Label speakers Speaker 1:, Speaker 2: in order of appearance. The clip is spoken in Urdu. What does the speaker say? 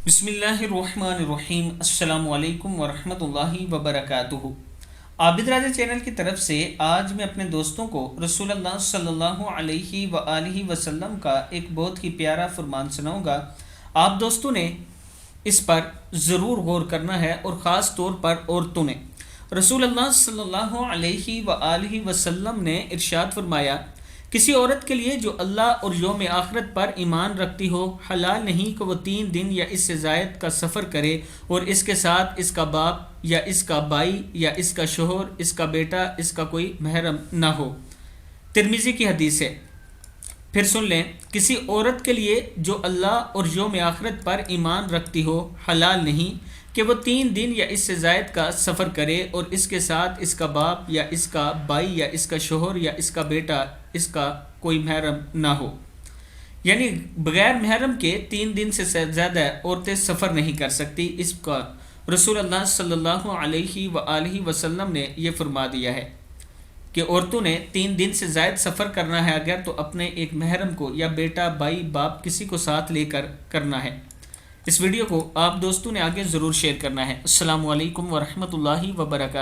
Speaker 1: بسم اللہ الرحمن الرحیم۔ السلام علیکم ورحمۃ اللہ وبرکاتہ۔ عابد راجہ چینل کی طرف سے آج میں اپنے دوستوں کو رسول اللہ صلی اللہ علیہ وآلہ وسلم کا ایک بہت ہی پیارا فرمان سناؤں گا۔ آپ دوستوں نے اس پر ضرور غور کرنا ہے، اور خاص طور پر عورتوں نے۔ رسول اللہ صلی اللہ علیہ وآلہ وسلم نے ارشاد فرمایا، کسی عورت کے لیے جو اللہ اور یوم آخرت پر ایمان رکھتی ہو، حلال نہیں کہ وہ 3 دن یا اس سے زائد کا سفر کرے اور اس کے ساتھ اس کا باپ یا اس کا بھائی یا اس کا شوہر، اس کا بیٹا، اس کا کوئی محرم نہ ہو۔ ترمذی کی حدیث ہے۔ پھر سن لیں، کسی عورت کے لیے جو اللہ اور یوم آخرت پر ایمان رکھتی ہو، حلال نہیں کہ وہ 3 دن یا اس سے زائد کا سفر کرے اور اس کے ساتھ اس کا باپ یا اس کا بھائی یا اس کا شوہر یا اس کا بیٹا، اس کا کوئی محرم نہ ہو۔ یعنی بغیر محرم کے 3 دن سے زیادہ عورتیں سفر نہیں کر سکتی۔ اس کا رسول اللہ صلی اللہ علیہ وآلہ وسلم نے یہ فرما دیا ہے کہ عورتوں نے 3 دن سے زائد سفر کرنا ہے اگر، تو اپنے ایک محرم کو یا بیٹا، بھائی، باپ، کسی کو ساتھ لے کر کرنا ہے۔ اس ویڈیو کو آپ دوستوں نے آگے ضرور شیئر کرنا ہے۔ السلام علیکم ورحمۃ اللہ وبرکاتہ۔